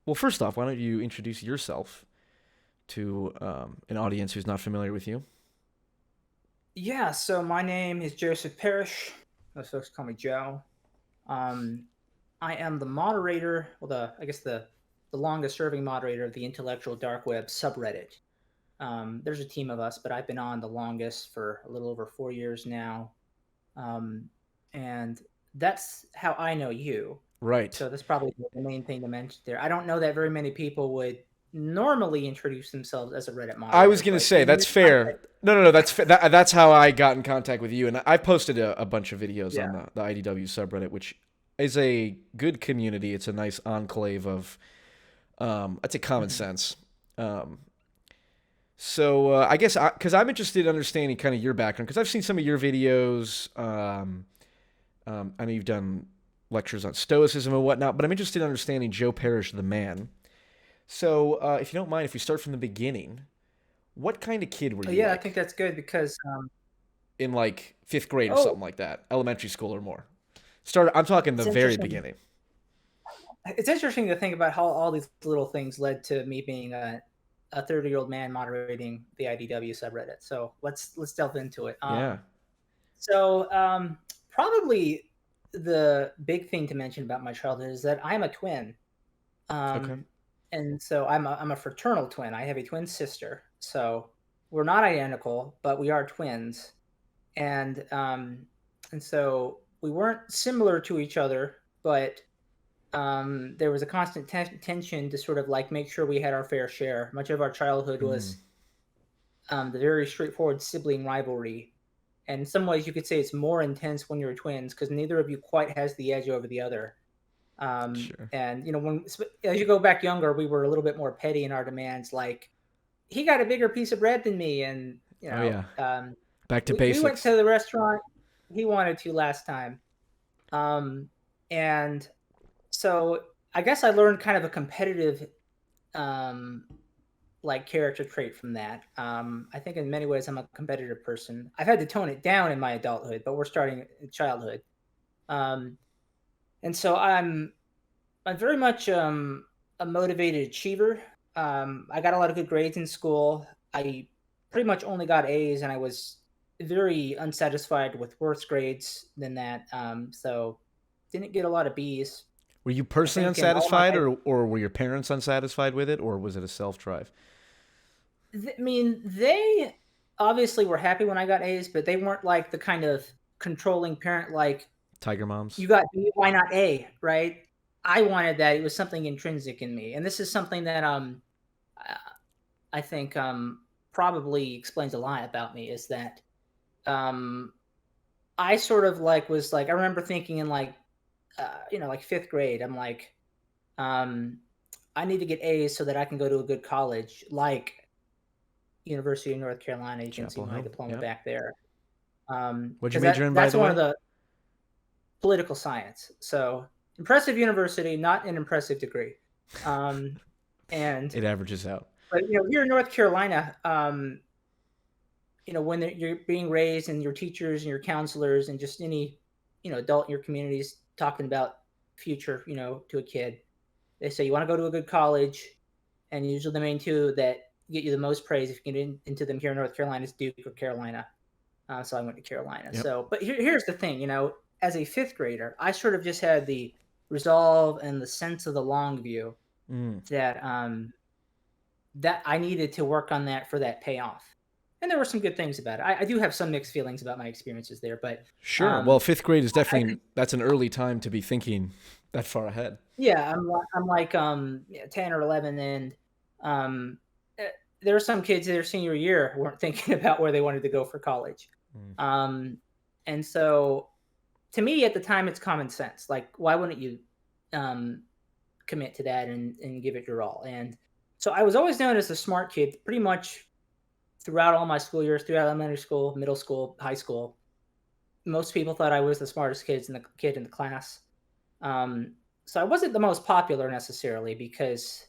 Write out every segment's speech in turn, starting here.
Well, first off, why don't you introduce yourself to an audience who's not familiar with you? Yeah, so my name is Joseph Parrish. Most folks call me Joe. Um, I am the moderator, well, I guess the longest serving moderator of the intellectual dark web subreddit. There's a team of us, but I've been on the longest for a little over 4 years now. Um, and that's how I know you. Right. So that's probably the main thing to mention there. I don't know that very many people would normally introduce themselves as a Reddit I was moderator, gonna but say in that's this fair. context, No. That's how I got in contact with you, and I posted a bunch of videos yeah. on the IDW subreddit, which is a good community. It's a nice enclave of, I'd say, common Mhm. sense. Um, I guess because I'm interested in understanding kind of your background because I've seen some of your videos. I know you've done lectures on Stoicism and whatnot, but I'm interested in understanding Joe Parrish, the man. So, if you don't mind, if we start from the beginning, what kind of kid were Oh, you yeah, I think like that's good because in like fifth grade or oh, something like that, elementary school or more? Start. I'm talking the it's very interesting. beginning. It's interesting to think about how all these little things led to me being a 30-year-old man moderating the IDW subreddit. So let's delve into it. Yeah. So probably the big thing to mention about my childhood is that I'm a twin. Okay. Um, and so I'm a fraternal twin. I have a twin sister. So we're not identical, but we are twins. And um, and so we weren't similar to each other, but there was a constant tension to sort of like make sure we had our fair share. Much of our childhood Mm, was the very straightforward sibling rivalry. And in some ways, you could say it's more intense when you're twins because neither of you quite has the edge over the other. sure. And when as you go back younger, we were a little bit more petty in our demands. Like he got a bigger piece of bread than me, and Oh yeah. Back to we went basics. to the restaurant he wanted to last time. Um, and so I guess I learned kind of a competitive um, like character trait from that. I think in many ways I'm a competitive person. I've had to tone it down in my adulthood, but we're starting in childhood. Um, and so I'm very much a motivated achiever. I got a lot of good grades in school. I pretty much only got A's, and I was very unsatisfied with worse grades than that. So didn't get a lot of B's. Were you I personally think in all my unsatisfied, or were your parents unsatisfied with it, or was it a self drive? I mean, they obviously were happy when I got A's, but they weren't like the kind of controlling parent like, Tiger moms. "You got B, why not A?" Right? I wanted that. It was something intrinsic in me, and this is something that uh, I think probably explains a lot about me. Is that um, I sort of like was like I remember thinking in like like fifth grade, I'm like um, I need to get A's so that I can go to a good college, like University of North Carolina. You can see Chapel my Hill. diploma Yep. back there. What'd you Because major in, by that's the one of way? the political science. So impressive university, not an impressive degree. Um, and It averages out. but here in North Carolina, when you're being raised and your teachers and your counselors and just any adult in your communities talking about future, to a kid, they say you want to go to a good college, and usually the main two that get you the most praise if you get into them here in North Carolina is Duke or Carolina. So I went to Carolina. Yep. So, but here's the thing, as a fifth grader, I sort of just had the resolve and the sense of the long view Mm. that I needed to work on that for that payoff. And there were some good things about it. I do have some mixed feelings about my experiences there, but Sure. Well, um, fifth grade is I definitely could, that's an early time to be thinking that far ahead. yeah, I'm like 10 or 11, and um, eh, there were some kids their senior year weren't thinking about where they wanted to go for college. Mm. Um, and so to me at the time it's common sense. Like, why wouldn't you um, commit to that and give it your all? And so I was always known as a smart kid pretty much throughout all my school years, throughout elementary school, middle school, high school. Most people thought I was the smartest kid in the class. um, so I wasn't the most popular necessarily because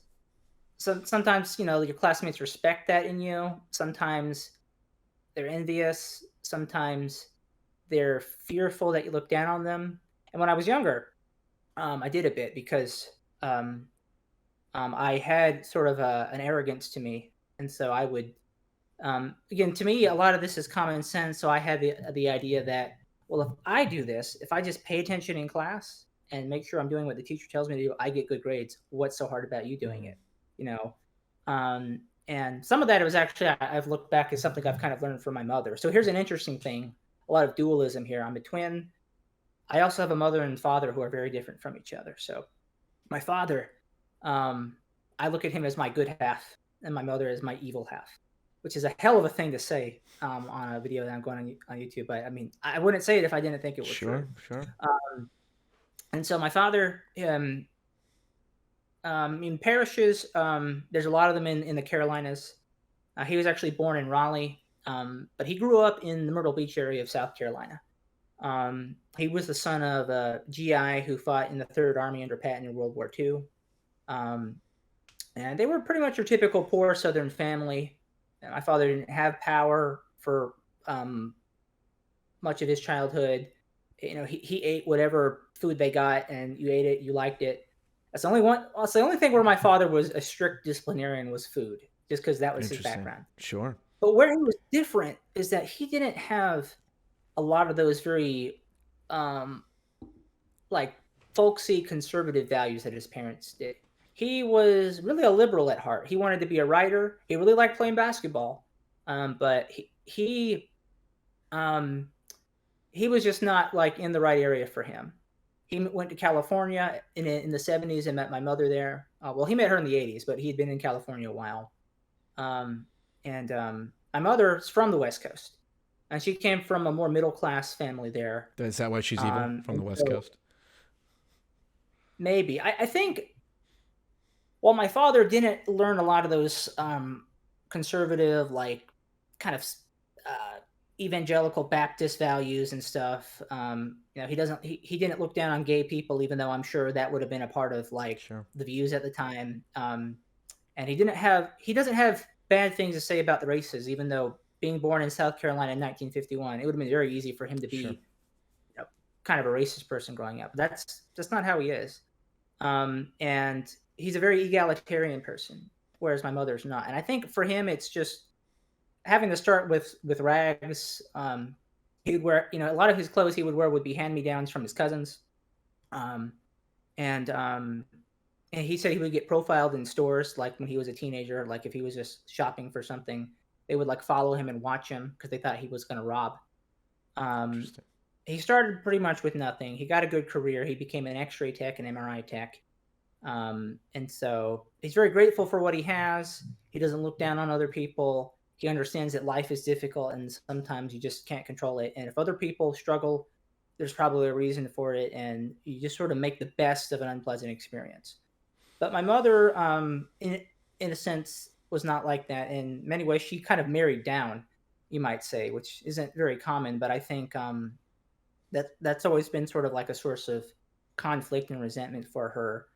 sometimes your classmates respect that in you, sometimes they're envious, sometimes they're fearful that you look down on them. And when I was younger, I did a bit because um, I had sort of an arrogance to me, and so I would again, to me, a lot of this is common sense. So I had the idea that, well, if I do this, if I just pay attention in class and make sure I'm doing what the teacher tells me to do, I get good grades. What's so hard about you doing Mm, it? You know, and some of that was actually I've looked back as something I've kind of learned from my mother. So here's an interesting thing: a lot of dualism here. I'm a twin. I also have a mother and father who are very different from each other. So my father, um, I look at him as my good half, and my mother as my evil half, which is a hell of a thing to say on a video that I'm going on YouTube. But I mean, I wouldn't say it if I didn't think it were true. sure, sure. And so my father, in parishes, there's a lot of them in the Carolinas. He was actually born in Raleigh, but he grew up in the Myrtle Beach area of South Carolina. He was the son of a GI who fought in the Third Army under Patton in World War II. Um, and they were pretty much your typical poor Southern family. And my father didn't have power for um, much of his childhood. You know, he ate whatever food they got, and you ate it, you liked it. That's the only one. That's the only thing where my father was a strict disciplinarian was food, just because that was his Interesting. background. Sure. But where he was different is that he didn't have a lot of those very um, like folksy conservative values that his parents did. He was really a liberal at heart. He wanted to be a writer. He really liked playing basketball, but um, he was just not like in the right area for him. He went to California in the 70s and met my mother there. Well, he met her in the 80s, but he had been in California a while. Um, and my mother's from the West Coast, and she came from a more middle class family there. Is that why she's evil from the And West so Coast? maybe I think, well, my father didn't learn a lot of those conservative, like kind of uh, evangelical Baptist values and stuff. You know, he didn't look down on gay people, even though I'm sure that would have been a part of like Sure. the views at the time. And he doesn't have bad things to say about the races, even though being born in South Carolina in 1951, it would have been very easy for him to Sure. be, you know, kind of a racist person growing up. That's not how he is. And he's a very egalitarian person, whereas my mother's not. And I think for him, it's just having to start with rags. He would wear, you know, a lot of his clothes he would wear would be hand me downs from his cousins. Um, and and he said he would get profiled in stores like when he was a teenager, like if he was just shopping for something, they would like follow him and watch him because they thought he was going to rob. Um, Interesting. he started pretty much with nothing. He got a good career. He became an X-ray tech and MRI tech. And so he's very grateful for what he has. He doesn't look down on other people. He understands that life is difficult and sometimes you just can't control it. And if other people struggle, there's probably a reason for it. And you just sort of make the best of an unpleasant experience. But my mother, in a sense, was not like that. In many ways, she kind of married down, you might say, which isn't very common. But I think that's always been sort of like a source of conflict and resentment for her.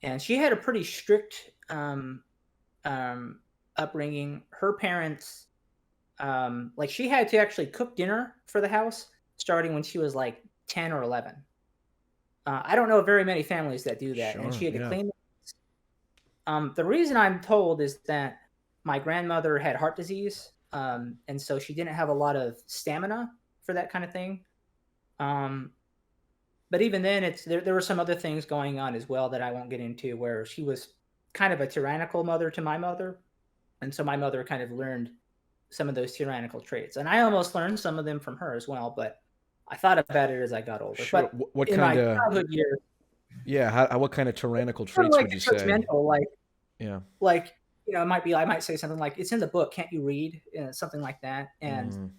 And she had a pretty strict um, upbringing. Her parents, like, she had to actually cook dinner for the house starting when she was like 10 or 11. I don't know very many families that do that. And Sure. she had to Yeah. clean. The reason I'm told is that my grandmother had heart disease, and so she didn't have a lot of stamina for that kind of thing. Um, but even then, there were some other things going on as well that I won't get into, where she was kind of a tyrannical mother to my mother, and so my mother kind of learned some of those tyrannical traits, and I almost learned some of them from her as well. But I thought about it as I got older. Sure. But What in kind my of childhood years, yeah? What kind of tyrannical sort of traits like would you a say? judgmental, Yeah. like, you know, it might be, I might say something like, "It's in the book, can't you read?" Something like that. And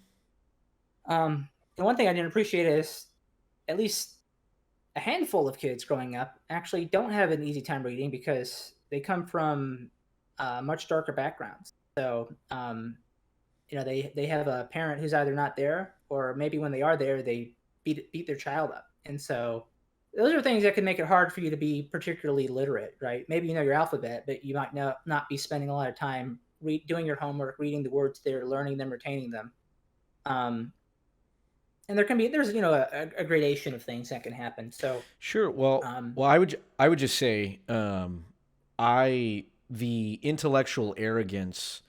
Mm, the one thing I didn't appreciate is at least a handful of kids growing up actually don't have an easy time reading because they come from much darker backgrounds. So, you know, they have a parent who's either not there, or maybe when they are there, they beat their child up. And so those are things that can make it hard for you to be particularly literate, right? Maybe you know your alphabet, but you might not be spending a lot of time doing your homework, reading the words there, learning them, retaining them. Um, and there's, you know, a gradation of things that can happen. So sure. Well, um, I would just say, I the intellectual arrogance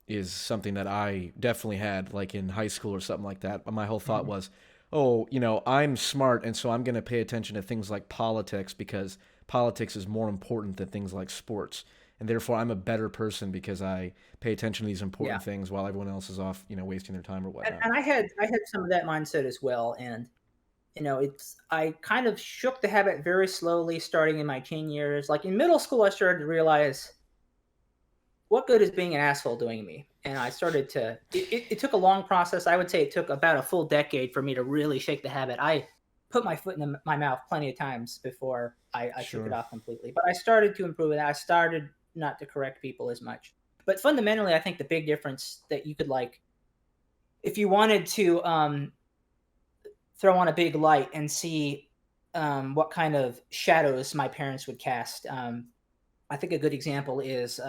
is something that I definitely had, like in high school or something like that. But my whole thought Mhm. was, oh, I'm smart, and so I'm going to pay attention to things like politics because politics is more important than things like sports, and therefore I'm a better person because I pay attention to these Yeah. important things while everyone else is off, wasting their time or And, whatnot. and I had some of that mindset as well. And it's I kind of shook the habit very slowly starting in my teen years. Like in middle school, I started to realize what good is being an asshole doing me? And I started to it took a long process. I would say it took about a full decade for me to really shake the habit. I put my foot in my mouth plenty of times before I shook it Sure. off completely. But I started to improve it. I started not to correct people as much. But fundamentally, I think the big difference that you could like if you wanted to throw on a big light and see what kind of shadows my parents would cast. I think a good example is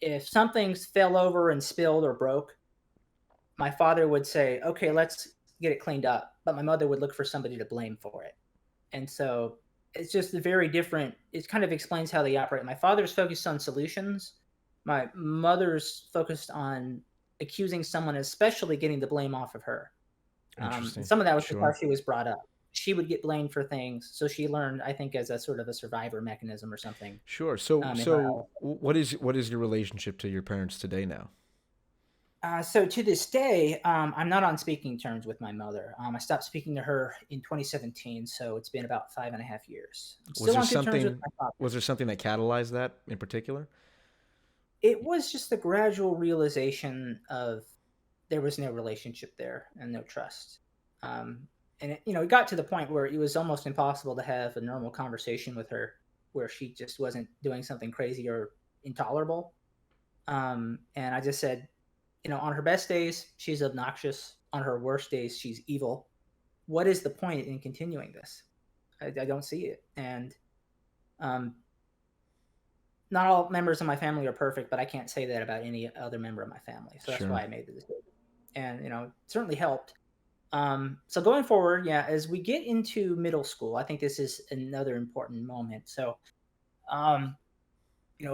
if something fell over and spilled or broke, my father would say, "Okay, let's get it cleaned up," but my mother would look for somebody to blame for it. And so it's just a very different. It kind of explains how they operate. My father's focused on solutions. My mother's focused on accusing someone, especially getting the blame off of her. And Interesting. some of that was just how Sure. she was brought up. She would get blamed for things, so she learned, I think, as a sort of a survivor mechanism or something Sure. So, in her so health. what is your relationship to your parents today now? So to this day, I'm not on speaking terms with my mother. I stopped speaking to her in 2017, so it's been about 5.5 years. I'm Was still there on good terms with something my father. was there something that catalyzed that in particular? It was just the gradual realization of there was no relationship there and no trust. And it got to the point where it was almost impossible to have a normal conversation with her where she just wasn't doing something crazy or intolerable. And I just said, on her best days, she's obnoxious. On her worst days, she's evil. What is the point in continuing this? I don't see it. And um, not all members of my family are perfect, but I can't say that about any other member of my family. So that's Sure. why I made the decision. And, it certainly helped. So going forward, yeah, as we get into middle school, I think this is another important moment. So, um,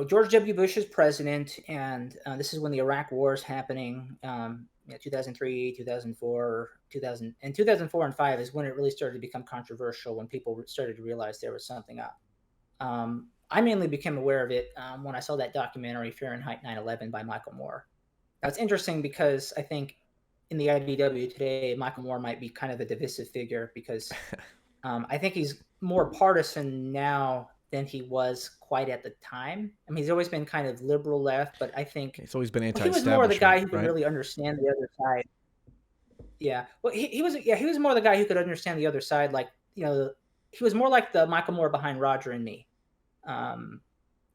George W. Bush is president, and this is when the Iraq War is happening. 2003, 2004, 2000, and 2004 and 5 is when it really started to become controversial when people started to realize there was something up. I mainly became aware of it when I saw that documentary Fahrenheit 9/11 by Michael Moore. Now it's interesting because I think in the IDW today, Michael Moore might be kind of a divisive figure because I think he's more partisan now than he was quite at the time. I mean, he's always been kind of liberal left, but I think It's always been he was more the guy anti-establishment, who could right? really understand the other side. Yeah, well, he was more the guy who could understand the other side. Like he was more like the Michael Moore behind Roger and Me um,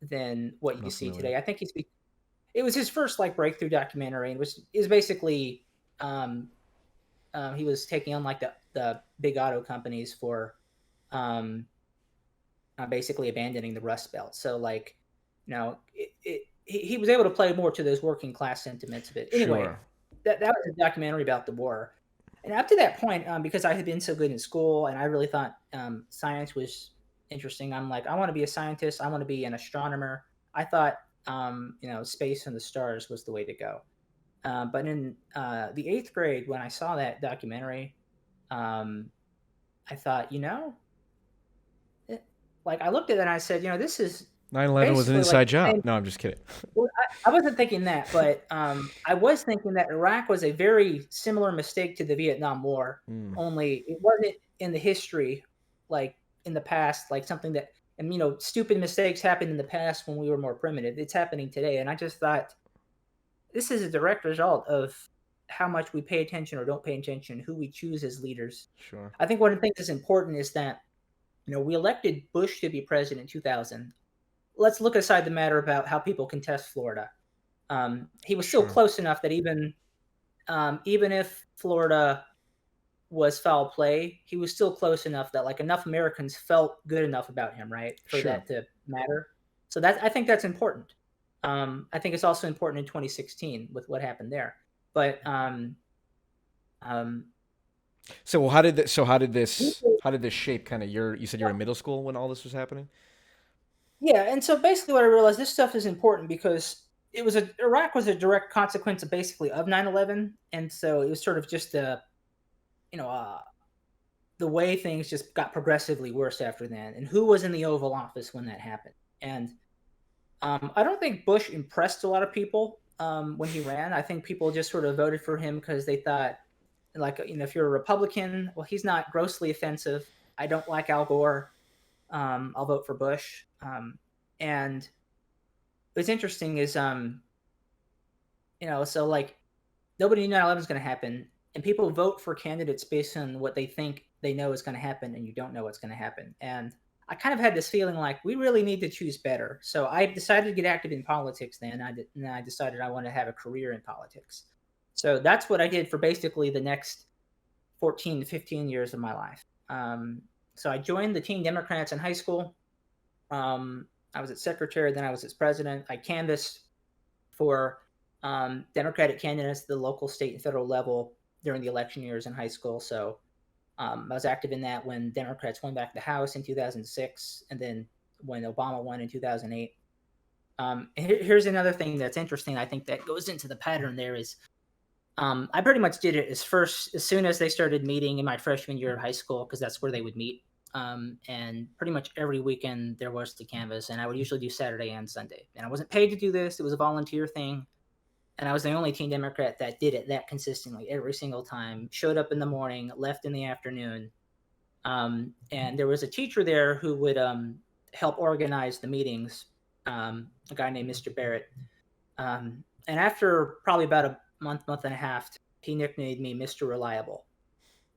than what I'm you not see familiar. today. I think it was his first like breakthrough documentary, and was is basically um, he was taking on like the big auto companies for um, basically abandoning the Rust Belt. So like, he was able to play more to those working class sentiments of it. Anyway, Sure. that was a documentary about the war. And up to that point, because I had been so good in school and I really thought science was interesting, I'm like, I want to be a scientist. I want to be an astronomer. I thought, space and the stars was the way to go. But in the eighth grade, when I saw that documentary, um, I thought, it, like I looked at it and I said, this is 9/11 was an basically like inside the job. same. No, I'm just kidding. Well, I wasn't thinking that, but I was thinking that Iraq was a very similar mistake to the Vietnam War. Mm, Only it wasn't in the history, like in the past, like something that and stupid mistakes happened in the past when we were more primitive. It's happening today, and I just thought this is a direct result of how much we pay attention or don't pay attention, who we choose as leaders. sure. I think one of the things that's important is that we elected Bush to be president in 2000. Let's look aside the matter about how people contest Florida. He was still Sure. close enough that even if Florida was foul play, he was still close enough that like enough Americans felt good enough about him, right, for Sure. that to matter. So I think that's important. I think it's also important in 2016 with what happened there. But um, So how did this people how did this shape kind of you said you were in middle school when all this was happening? Yeah, and so basically what I realized, this stuff is important because Iraq was a direct consequence of basically of 9/11, and so it was sort of just you know, the way things just got progressively worse after then, and who was in the Oval Office when that happened. And I don't think Bush impressed a lot of people when he ran. I think people just sort of voted for him because they thought, like, if you're a Republican, well, he's not grossly offensive. I don't like Al Gore. I'll vote for Bush. And what's interesting is, so like nobody knew 9/11 is going to happen, and people vote for candidates based on what they think they know is going to happen, and you don't know what's going to happen. And I kind of had this feeling like we really need to choose better. So I decided to get active in politics. Then I decided I wanted to have a career in politics. So that's what I did for basically the next 14 to 15 years of my life. So I joined the Teen Democrats in high school. I was its secretary, then I was its president. I canvassed for Democratic candidates at the local, state, and federal level during the election years in high school. So I was active in that when Democrats won back the House in 2006, and then when Obama won in 2008. Here's another thing that's interesting. I think that goes into the pattern there is, I pretty much did it as soon as they started meeting in my freshman year of high school, because that's where they would meet. And pretty much every weekend there was the canvas, and I would usually do Saturday and Sunday. And I wasn't paid to do this; it was a volunteer thing. And I was the only teen Democrat that did it that consistently every single time. Showed up in the morning, left in the afternoon. And there was a teacher there who would help organize the meetings, a guy named Mr. Barrett. And after probably about a month and a half, he nicknamed me Mr. Reliable.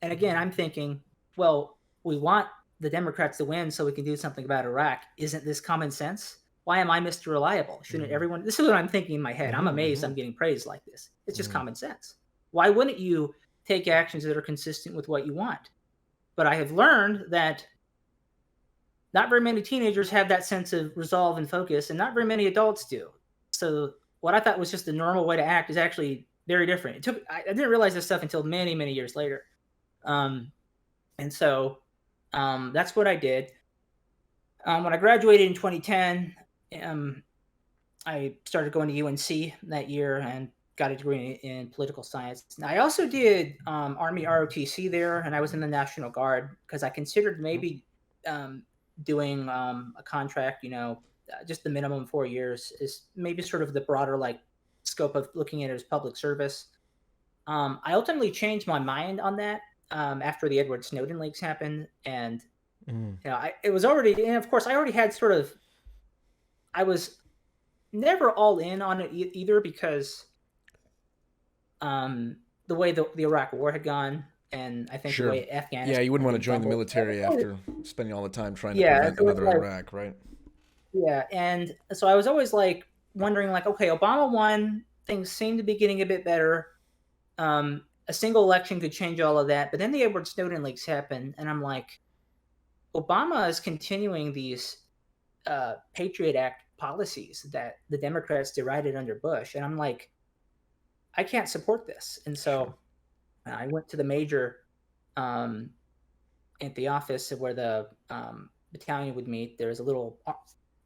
And again, I'm thinking, well, we want the Democrats to win so we can do something about Iraq. Isn't this common sense? Why am I Mr. Reliable? Shouldn't Mm-hmm. everyone? This is what I'm thinking in my head. I'm amazed Mm-hmm. I'm getting praised like this. It's just Mm-hmm. common sense. Why wouldn't you take actions that are consistent with what you want? But I have learned that not very many teenagers have that sense of resolve and focus, and not very many adults do. So what I thought was just the normal way to act is actually very different. I didn't realize this stuff until many, many years later. Um, and so that's what I did. When I graduated in 2010, um, I started going to UNC that year and got a degree in political science. Now, I also did Army ROTC there, and I was in the National Guard because I considered maybe um, doing a contract. Just the minimum 4 years is maybe sort of the broader like scope of looking at it as public service. I ultimately changed my mind on that after the Edward Snowden leaks happened, and Mm-hmm. it was already, and of course, I already had sort of, I was never all in on it either because the way the Iraq War had gone, and I think the Sure. way Yeah, Afghanistan you wouldn't had want to been join the crumbled. military after spending all the time trying to Yeah, prevent so it's another like, Iraq, right? yeah, and so I was always like wondering, like, okay, Obama won, things seem to be getting a bit better. A single election could change all of that, but then the Edward Snowden leaks happened, and I'm like, Obama is continuing these Patriot Act policies that the Democrats derided under Bush, and I'm like, I can't support this. And Sure. so I went to the major um, at the office where the battalion would meet. There's a little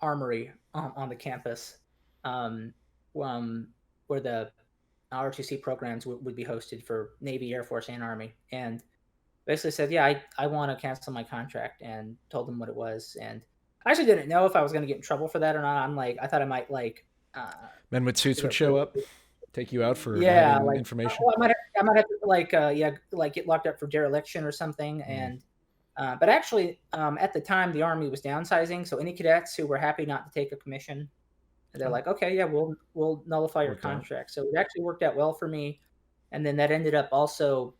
armory on the campus, um, um, where the ROTC programs would be hosted for Navy, Air Force, and Army. And basically said, yeah, I want to cancel my contract, and told them what it was. And I actually didn't know if I was going to get in trouble for that or not. I thought I might like Men with have to suits go would show through. up, take you out for Yeah, hiding like, information. oh, I might have to like get locked up for dereliction or something. Mm. And but actually, at the time, the army was downsizing, so any cadets who were happy not to take a commission, they're Oh, like, okay, yeah, we'll nullify your worked out. contract. So it actually worked out well for me. And then that ended up also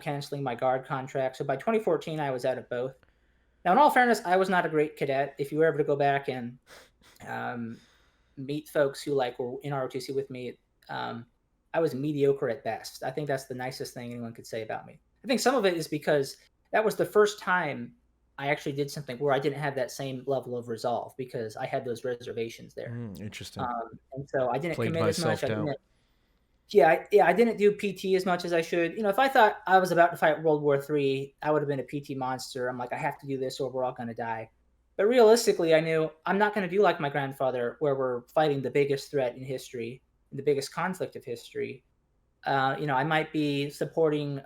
canceling my guard contract. So by 2014, I was out of both. Now, in all fairness, I was not a great cadet. If you were ever to go back and um, meet folks who like were in ROTC with me, um, I was mediocre at best. I think that's the nicest thing anyone could say about me. I think some of it is because that was the first time I actually did something where I didn't have that same level of resolve because I had those reservations there. Mm, interesting. And so I didn't Plagued commit by as much. self I doubt. didn't. Yeah, I didn't do PT as much as I should. If I thought I was about to fight World War III, I would have been a PT monster. I'm like, I have to do this or we're all going to die. But realistically, I knew I'm not going to do like my grandfather, where we're fighting the biggest threat in history, the biggest conflict of history. I might be supporting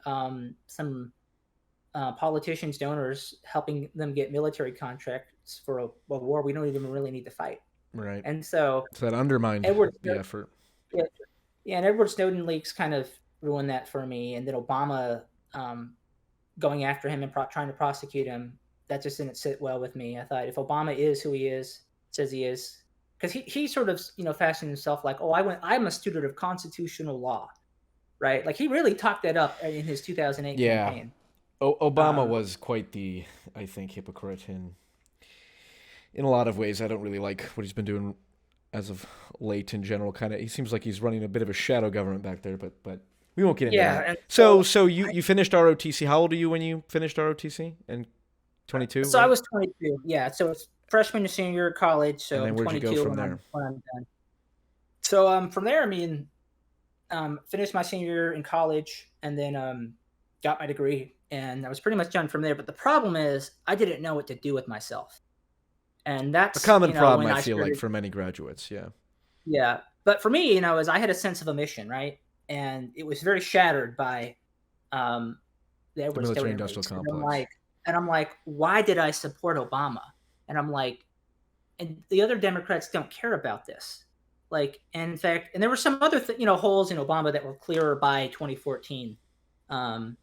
some politicians, donors, helping them get military contracts for a war we don't even really need to fight. Right. And so So that undermined Edward, the effort. yeah, yeah, and Edward Snowden leaks kind of ruined that for me. And then Obama um, going after him and trying to prosecute him, that just didn't sit well with me. I thought if Obama is who he is, says he is, because he sort of fashioned himself like, oh, I'm a student of constitutional law, right? Like he really talked that up in his 2008 Yeah. campaign. Obama Um, was quite the, I think, hypocrite in a lot of ways. I don't really like what he's been doing as of late in general. Kind of, he seems like he's running a bit of a shadow government back there. But we won't get into yeah, that. and So you finished ROTC. How old are you when you finished ROTC? And 22, I right? was 22. Yeah, so it's freshman to senior year of college. And So then I'm where'd you go 22 from when there? I'm done. So from there, I mean, finished my senior year in college, and then got my degree, and I was pretty much done from there. But the problem is, I didn't know what to do with myself, and A that's common problem, when I I feel like, started. for many graduates. Yeah. Yeah, but for me, is I had a sense of a mission, right, and it was very shattered by um, the The Edward Snowden military-industrial leaks, complex. and I'm like, why did I support Obama? And I'm like, and the other Democrats don't care about this. Like, and in fact, and there were some other holes in Obama that were clearer by 2014. Um,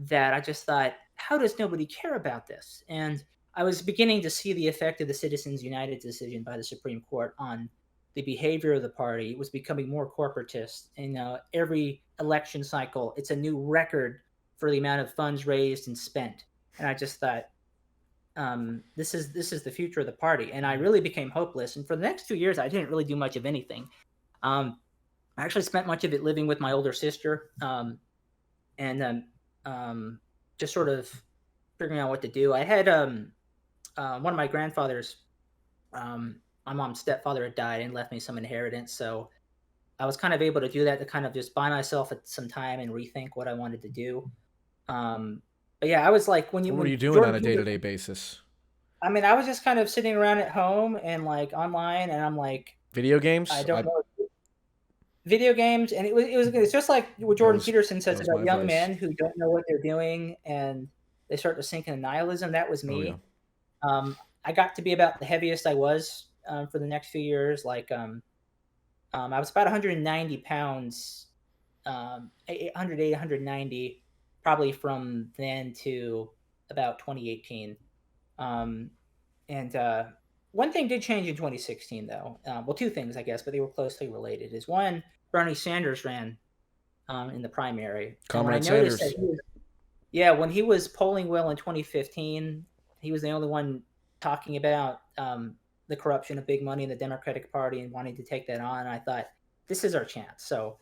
that I just thought, how does nobody care about this? And I was beginning to see the effect of the Citizens United decision by the Supreme Court on the behavior of the party. It was becoming more corporatist. And every election cycle, it's a new record for the amount of funds raised and spent. And I just thought, this is the future of the party. And I really became hopeless. And for the next 2 years, I didn't really do much of anything. I actually spent much of it living with my older sister, and just sort of figuring out what to do. I had one of my grandfathers, my mom's stepfather, had died and left me some inheritance. So I was kind of able to do that, to kind of just buy myself some time and rethink what I wanted to do. But yeah, I was like, What were you when doing on Jordan a Peterson, day-to-day basis? I mean, I was just kind of sitting around at home and like online, and I'm like, Video I games? don't know, video games. And it's just like what That Jordan was Peterson that says was about my young vice. men who don't know what they're doing and they start to sink into nihilism. That was Oh yeah. me. I got to be about the heaviest I was for the next few years. Like I was about 190 pounds, 108, 190, probably from then to about 2018. Um, and one thing did change in 2016, though. Well, two things, I guess, but they were closely related. Is one, Bernie Sanders ran in the primary, and when I Comrade noticed that Sanders. yeah, when he was polling well in 2015, he was the only one talking about the corruption of big money in the Democratic Party and wanting to take that on. And I thought, this is our chance. So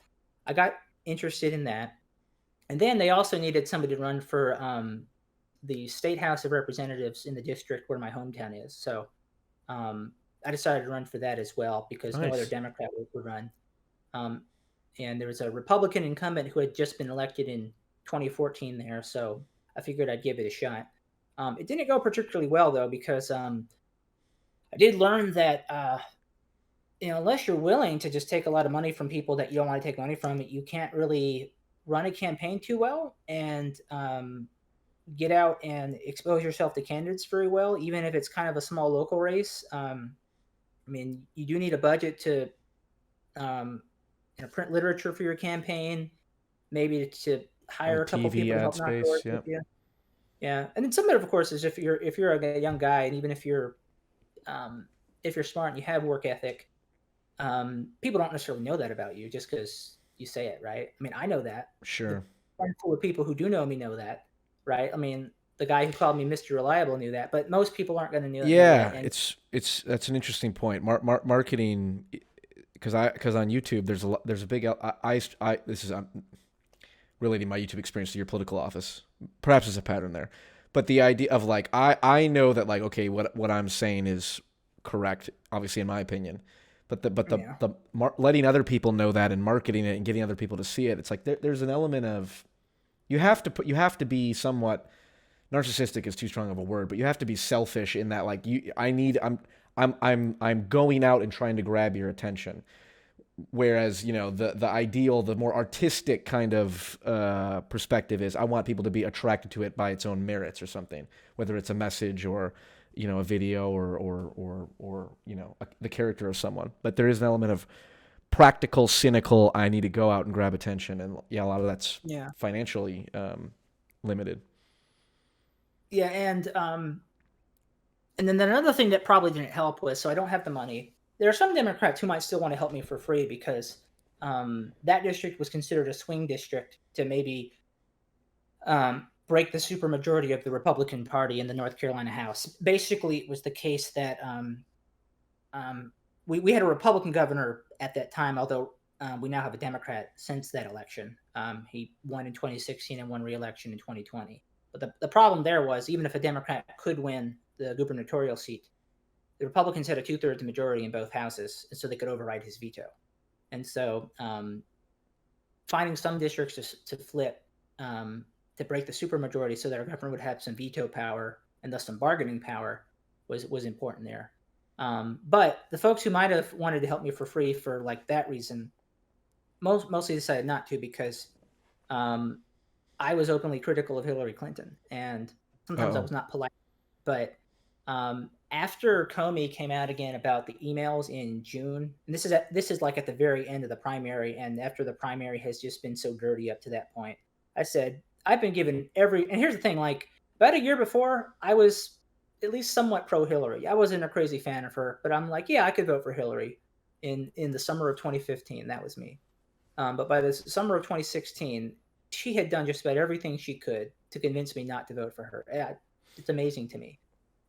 I got interested in that. And then they also needed somebody to run for the State House of Representatives in the district where my hometown is. So I decided to run for that as well because no other Nice. Democrat would run. Um, and there was a Republican incumbent who had just been elected in 2014 there, so I figured I'd give it a shot. It didn't go particularly well though because I did learn that unless you're willing to just take a lot of money from people that you don't want to take money from, you can't really run a campaign too well and get out and expose yourself to candidates very well, even if it's kind of a small local race. I mean, you do need a budget to um, print literature for your campaign, maybe to hire a couple TV people to ad help knock doors space. with Yep. you. Yeah, and then some of it, of course, is if you're a young guy, and even if you're smart and you have work ethic, people don't necessarily know that about you just because you say it, right? I mean, I know that. The Sure. handful of people who do know me know that, right? I mean, the guy who called me Mr. Reliable knew that, but most people aren't going to know that. Yeah, And it's that's an interesting point. Marketing, because on YouTube there's a big this is relating my YouTube experience to your political office. Perhaps there's a pattern there, but the idea of like I know that like okay what I'm saying is correct, obviously in my opinion, but yeah, letting other people know that and marketing it and getting other people to see it, it's like there's an element of you have to be somewhat narcissistic is too strong of a word, but you have to be selfish in that, like, I'm going out and trying to grab your attention. Whereas, the ideal, the more artistic kind of perspective is I want people to be attracted to it by its own merits or something, whether it's a message or a video or the character of someone. But there is an element of practical, cynical. I need to go out and grab attention, and a lot of that's Yeah. financially limited. Yeah, and then another thing that probably didn't help was, so I don't have the money. There are some Democrats who might still want to help me for free because that district was considered a swing district to maybe break the supermajority of the Republican Party in the North Carolina House. Basically, it was the case that we had a Republican governor at that time, although we now have a Democrat since that election. He won in 2016 and won re-election in 2020. But the problem there was, even if a Democrat could win the gubernatorial seat, the Republicans had a 2/3 majority in both houses, and so they could override his veto. And so finding some districts to flip to break the supermajority so that our governor would have some veto power and thus some bargaining power was important there. But the folks who might have wanted to help me for free for like that reason mostly decided not to, because I was openly critical of Hillary Clinton, and sometimes I Oh, was not polite. But after Comey came out again about the emails in June, and this is like at the very end of the primary, and after the primary has just been so dirty up to that point, I said I've been given every. And here's the thing: like about a year before, I was at least somewhat pro Hillary. I wasn't a crazy fan of her, but I'm like, yeah, I could vote for Hillary in the summer of 2015. That was me. But by the summer of 2016, she had done just about everything she could to convince me not to vote for her. Yeah, it's amazing to me.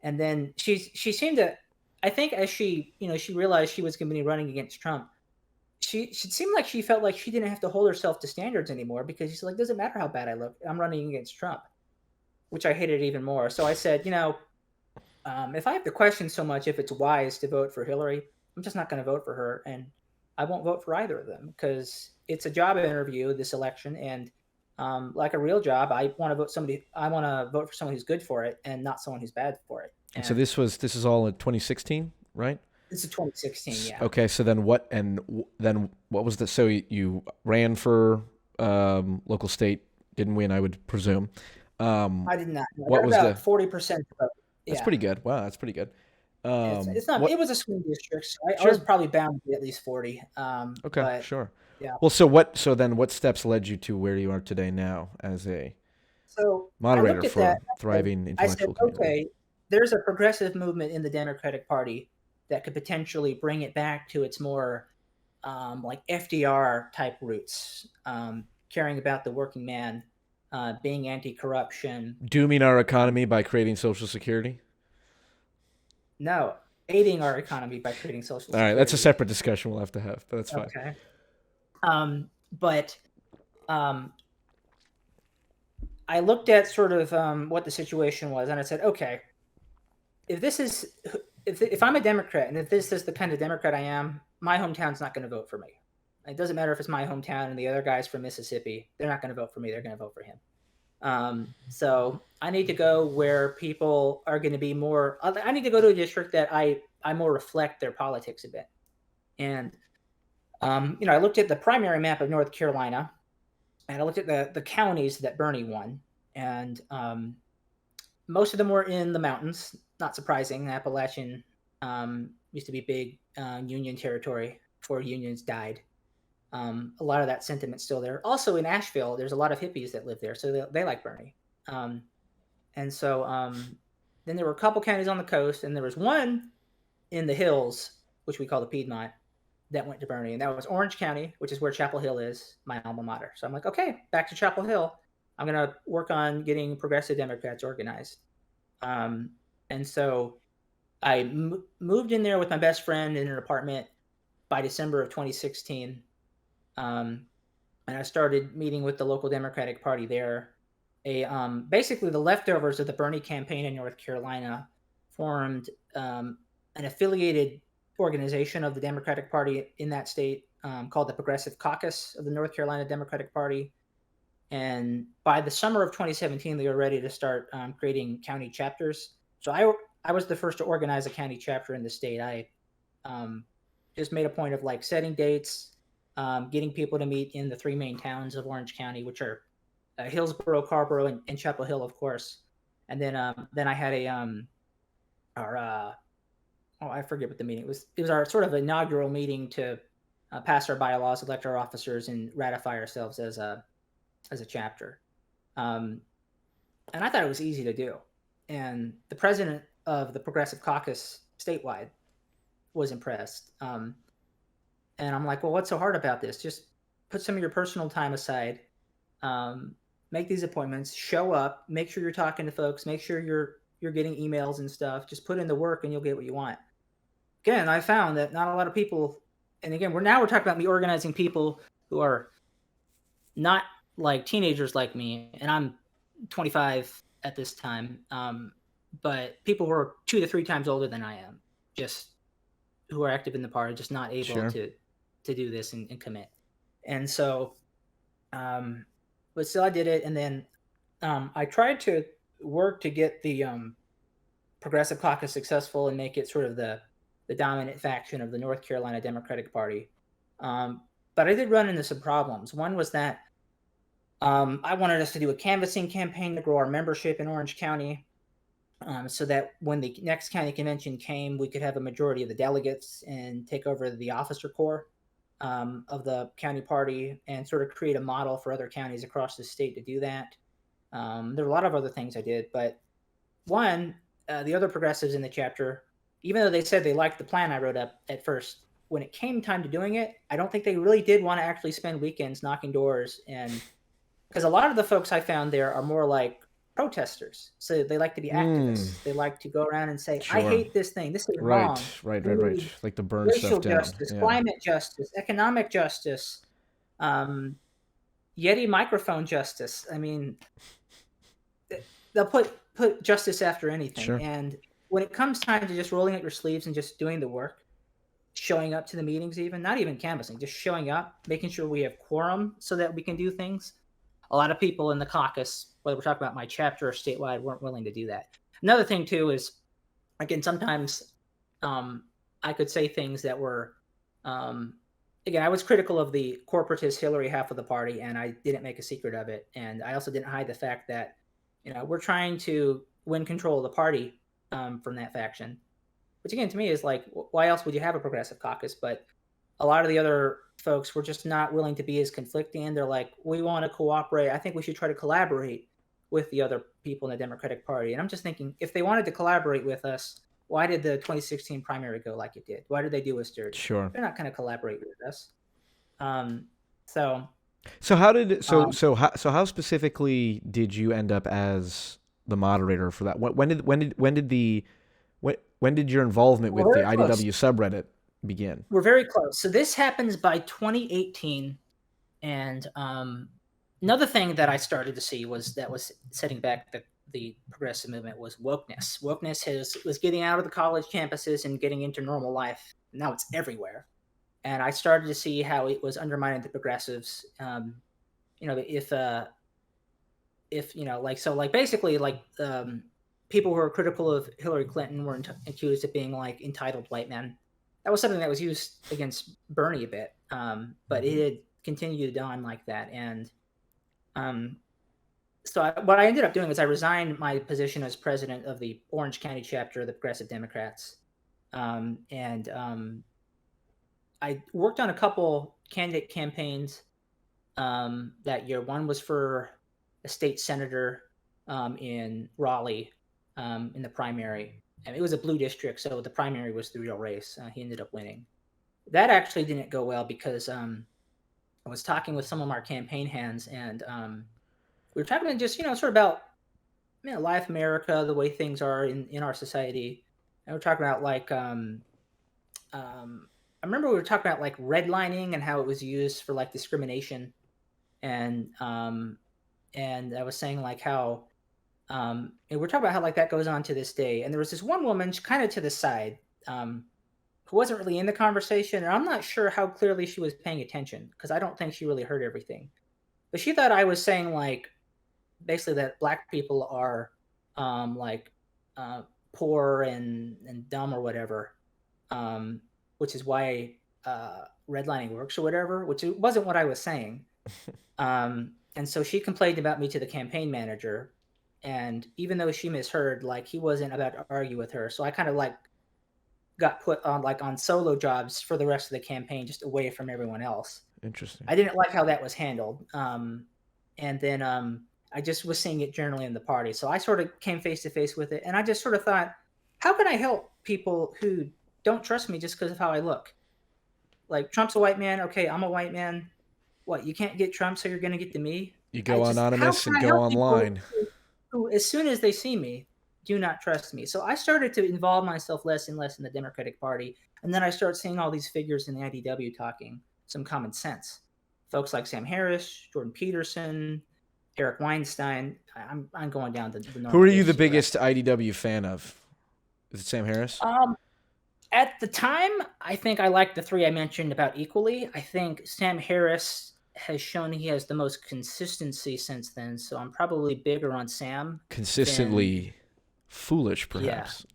And then she seemed to, I think, as she realized she was going to be running against Trump, she seemed like she felt like she didn't have to hold herself to standards anymore, because she's like, doesn't matter how bad I look, I'm running against Trump, which I hated even more. So I said, if I have to question so much if it's wise to vote for Hillary, I'm just not going to vote for her, and I won't vote for either of them, because it's a job interview, this election, and like a real job, I want to vote for someone who's good for it and not someone who's bad for it. and so And this is all in 2016, right? this is 2016, yeah. Okay, so then then what was the so you ran for local state, didn't win, I would presume. I did not. I What got was about the 40% vote. That's Yeah. pretty good. Wow, that's pretty good. It's not. What It was a swing district, so I was Sure. probably bound to be at least 40. Okay, But sure. yeah. Well, so then what steps led you to where you are today now as a So I moderator looked at for that. a thriving I said, intellectual community? okay, there's a progressive movement in the Democratic Party that could potentially bring it back to its more like FDR type roots, caring about the working man, being anti-corruption. Dooming our Um, economy by creating Social Security? no, aiding our economy by creating Social All right, that's a Security. separate discussion we'll have to have, but that's fine. Okay. But um, I looked at sort of what the situation was, and I said, okay, if this is if I'm a Democrat, and if this is the kind of Democrat I am, my hometown's not going to vote for me. It doesn't matter if it's my hometown and the other guy's from Mississippi; they're not going to vote for me. They're going to vote for him. So I need to go where people are going to be more. I need to go to a district that I more reflect their politics a bit. And I looked at the primary map of North Carolina, and I looked at the counties that Bernie won, and most of them were in the mountains. Not surprising. Appalachian used to be big Union territory before unions died. A lot of that sentiment's still there. Also in Asheville, there's a lot of hippies that live there, so they like Bernie. Um, and so then there were a couple counties on the coast, and there was one in the hills, which we call the Piedmont, that went to Bernie, and that was Orange County, which is where Chapel Hill is, my alma mater. So I'm like, okay, back to Chapel Hill. I'm gonna work on getting progressive Democrats organized. And so I moved in there with my best friend in an apartment by December of 2016. And I started meeting with the local Democratic Party there. Basically, the leftovers of the Bernie campaign in North Carolina formed an affiliated organization of the Democratic Party in that state called the Progressive Caucus of the North Carolina Democratic Party. And by the summer of 2017, they were ready to start creating county chapters. So I was the first to organize a county chapter in the state. I um, just made a point of like setting dates, getting people to meet in the three main towns of Orange County, which are Hillsborough, Carrboro, and Chapel Hill, of course. And then I had a our oh, I forget what the meeting was. It was our sort of inaugural meeting to pass our bylaws, elect our officers, and ratify ourselves as a chapter. Um, and I thought it was easy to do. And the president of the Progressive Caucus statewide was impressed. And I'm like, well, what's so hard about this? Just put some of your personal time aside, um, make these appointments, show up, make sure you're talking to folks, make sure you're getting emails and stuff. Just put in the work, and you'll get what you want. Again, I found that not a lot of people. And again, we're talking about me organizing people who are not like teenagers like me, and I'm 25 at this time. But people who are 2 to 3 times older than I am, just who are active in the party, just not able Sure. to do this and commit. And so, but still, I did it, and then I tried to work to get the Progressive Caucus successful and make it sort of the dominant faction of the North Carolina Democratic Party. But I did run into some problems. One was that I wanted us to do a canvassing campaign to grow our membership in Orange County, so that when the next county convention came, we could have a majority of the delegates and take over the officer corps of the county party and sort of create a model for other counties across the state to do that. There were a lot of other things I did, but one, the other progressives in the chapter, even though they said they liked the plan I wrote up at first, when it came time to doing it, I don't think they really did want to actually spend weekends knocking doors. And because a lot of the folks I found there are more like protesters. So they like to be Mm, activists. They like to go around and say, I sure. hate this thing. This is Right, wrong. right, We right, right. need Like to burn stuff racial down. justice, Yeah. climate justice, economic justice, um, Yeti microphone justice. I mean, they'll put justice after anything. Sure. And when it comes time to just rolling up your sleeves and just doing the work, showing up to the meetings, even not even canvassing, just showing up, making sure we have quorum so that we can do things. A lot of people in the caucus, whether we're talking about my chapter or statewide, weren't willing to do that. Another thing too is, again, sometimes um, I could say things that were, um, again, I was critical of the corporatist Hillary half of the party, and I didn't make a secret of it. And I also didn't hide the fact that, we're trying to win control of the party from that faction. Which again, to me, is like, why else would you have a progressive caucus? But a lot of the other folks were just not willing to be as conflicting. They're like, we want to cooperate. I think we should try to collaborate with the other people in the Democratic Party. And I'm just thinking, if they wanted to collaborate with us, why did the 2016 primary go like it did? Why did they do us dirty? Sure. They're not going to collaborate with us. Um, so So how did um, how specifically did you end up as the moderator for that? When did your involvement with we're the very close. IDW subreddit begin? We're very close. So this happens by 2018. And another thing that I started to see was setting back the progressive movement was wokeness. Was getting out of the college campuses and getting into normal life. Now it's everywhere, and I started to see how it was undermining the progressives. If like so, like basically like people who are critical of Hillary Clinton were accused of being like entitled white men. That was something that was used against Bernie a bit, but it had continued on like that. And um, what I ended up doing is I resigned my position as president of the Orange County chapter of the Progressive Democrats, and I worked on a couple candidate campaigns that year. One was for a state senator in Raleigh in the primary. And it was a blue district, so the primary was the real race. He ended up winning. That actually didn't go well because I was talking with some of our campaign hands, and we were talking just sort of about life, America, the way things are in our society, and we're talking about like I remember we were talking about like redlining and how it was used for like discrimination, and I was saying like how and we're talking about how like that goes on to this day. And there was this one woman kind of to the side who wasn't really in the conversation, and I'm not sure how clearly she was paying attention because I don't think she really heard everything. but she thought I was saying like basically that black people are like uh, poor and dumb or whatever, um, which is why redlining works or whatever, which wasn't what I was saying. And so she complained about me to the campaign manager, and even though she misheard, like he wasn't about to argue with her, so I kind of like got put on like on solo jobs for the rest of the campaign, just away from everyone else. Interesting. I didn't like how that was handled. And then I just was seeing it generally in the party. So I sort of came face to face with it. And I just sort of thought, how can I help people who don't trust me just because of how I look? Like, Trump's a white man. Okay, I'm a white man. What, you can't get Trump, so you're going to get to me? You I go just, how anonymous can and I go help people online. who, as soon as they see me, do not trust me? So I started to involve myself less and less in the Democratic Party. And then I start seeing all these figures in the IDW talking some common sense. Folks like Sam Harris, Jordan Peterson, Eric Weinstein. I'm going down the Who normal are you the list here. biggest IDW fan of? Is it Sam Harris? Um, at the time, I think I liked the three I mentioned about equally. I think Sam Harris has shown he has the most consistency since then, so I'm probably bigger on Sam than Consistently foolish, yeah. perhaps.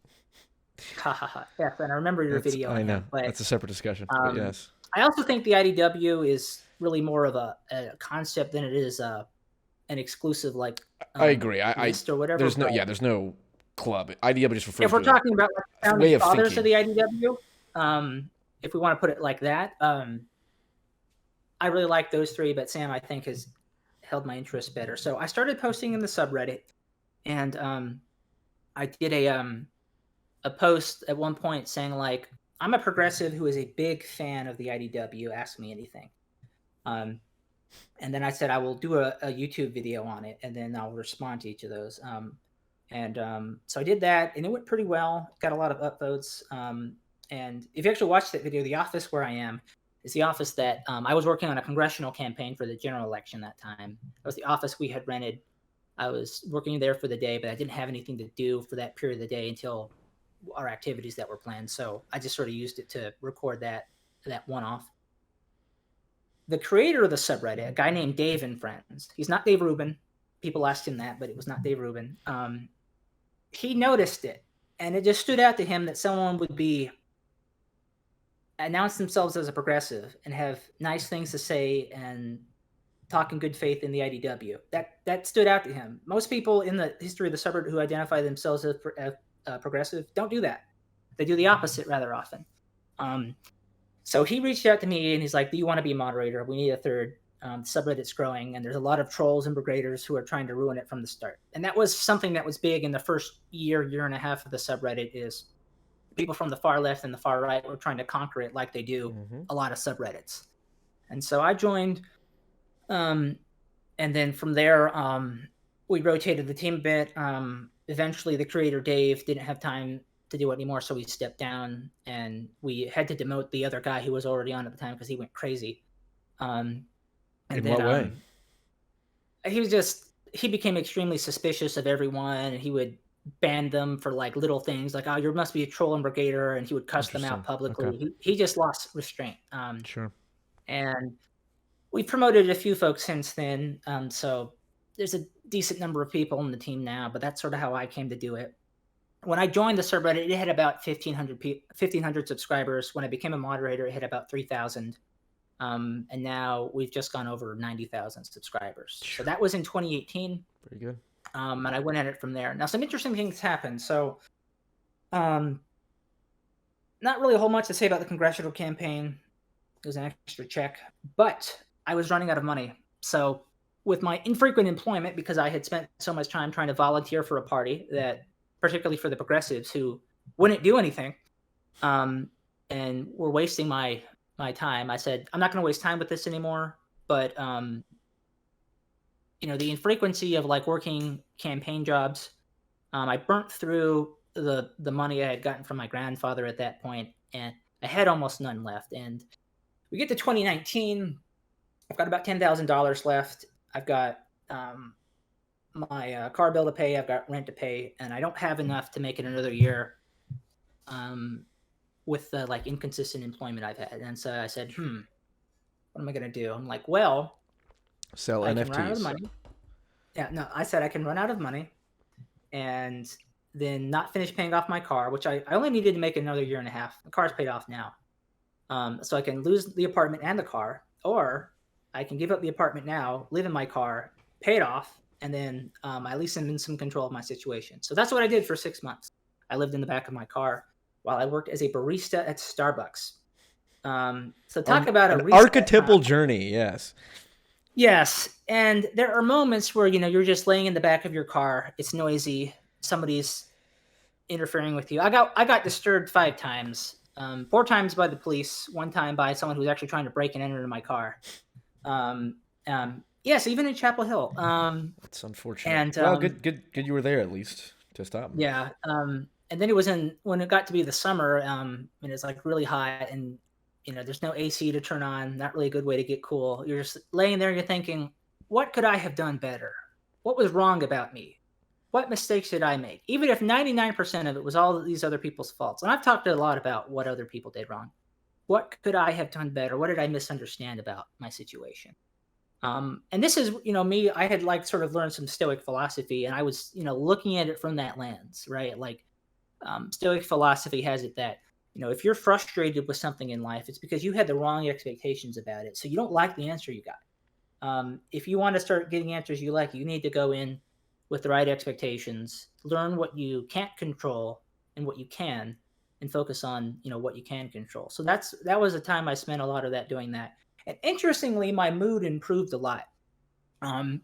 Ha ha ha. Yes, and I remember your That's video I on know. him, but That's a separate discussion. But um, yes, I also think the IDW is really more of a concept than it is an exclusive like I agree. I list or whatever. there's no But there's no club. IDW just if refers we're to talking about like the a founding way of fathers of thinking. the IDW, if we want to put it like that, I really like those three, but Sam I think has held my interest better. So I started posting in the subreddit, and I did a post at one point saying like, I'm a progressive who is a big fan of the IDW. Ask me anything. Um, and then I said I will do a YouTube video on it, and then I'll respond to each of those. So I did that, and it went pretty well. Got a lot of upvotes. And if you actually watch that video, the office where I am is the office that I was working on a congressional campaign for the general election that time. It was the office we had rented. I was working there for the day, but I didn't have anything to do for that period of the day until our activities that were planned. So I just sort of used it to record that one off. The creator of the subreddit, a guy named Dave and Friends, he's not Dave Rubin. People asked him that, but it was not Dave Rubin. He noticed it, and it just stood out to him that someone would be announce themselves as a progressive and have nice things to say and talk in good faith in the IDW. That stood out to him. Most people in the history of the subreddit who identify themselves as progressive don't do that. They do the opposite rather often. So he reached out to me and he's like, "Do you want to be a moderator? We need a third. Subreddit's growing, and there's a lot of trolls and brigaders who are trying to ruin it from the start." And that was something that was big in the first year and a half of the subreddit. Is people from the far left and the far right were trying to conquer it like they do a lot of subreddits. And so I joined, and then from there, we rotated the team a bit. Eventually, the creator Dave didn't have time to do it anymore, so we stepped down, and we had to demote the other guy who was already on at the time because he went crazy. And In then what way? he became extremely suspicious of everyone, and he would ban them for like little things like, "Oh, you must be a troll and brigader," and he would cuss them out Interesting. Okay. publicly. He just lost restraint. Sure. And we promoted a few folks since then. So there's a decent number of people on the team now, but that's sort of how I came to do it. When I joined the subreddit, it had about 1,500 subscribers. When I became a moderator, it had about 3,000. And now we've just gone over 90,000 subscribers. So that was in 2018. Very good. And I went at it from there. Now, some interesting things happened. So, not really a whole much to say about the congressional campaign. It was an extra check, but I was running out of money. So, with my infrequent employment, because I had spent so much time trying to volunteer for a party that, particularly for the progressives who wouldn't do anything, and were wasting my time, I said, I'm not going to waste time with this anymore. But the infrequency of like working campaign jobs, I burnt through the money I had gotten from my grandfather at that point, and I had almost none left. And we get to 2019, I've got about $10,000 left. I've got my car bill to pay. I've got rent to pay, and I don't have enough to make it another year. With the like inconsistent employment I've had. And so I said, what am I going to do? I'm like, well, Sell I can run out of NFTs. money. Yeah, no, I said I can run out of money and then not finish paying off my car, which I only needed to make another year and a half. The car's paid off now. So I can lose the apartment and the car, or I can give up the apartment now, live in my car, pay it off, and then at least I'm in some control of my situation. So that's what I did for 6 months. I lived in the back of my car while I worked as a barista at Starbucks. So talk about a An reset. archetypal journey, yes. Yes, and there are moments where you're just laying in the back of your car. It's noisy. Somebody's interfering with you. I got disturbed 5 times. 4 times by the police. 1 time by someone who was actually trying to break and enter into my car. Yes, even in Chapel Hill. That's unfortunate. And Well, good you were there at least to stop him. yeah. And then it was when it got to be the summer. And it's like really hot, and there's no AC to turn on. Not really a good way to get cool. You're just laying there. You're thinking, what could I have done better? What was wrong about me? What mistakes did I make? Even if 99% of it was all these other people's faults. And I've talked a lot about what other people did wrong. What could I have done better? What did I misunderstand about my situation? And this is, me, I had like sort of learned some Stoic philosophy, and I was, looking at it from that lens, right? Like, Stoic philosophy has it that, if you're frustrated with something in life, it's because you had the wrong expectations about it. So you don't like the answer you got. If you want to start getting answers you like, you need to go in with the right expectations, learn what you can't control and what you can, and focus on what you can control. So that was a time I spent a lot of that doing that. And interestingly, my mood improved a lot. Um,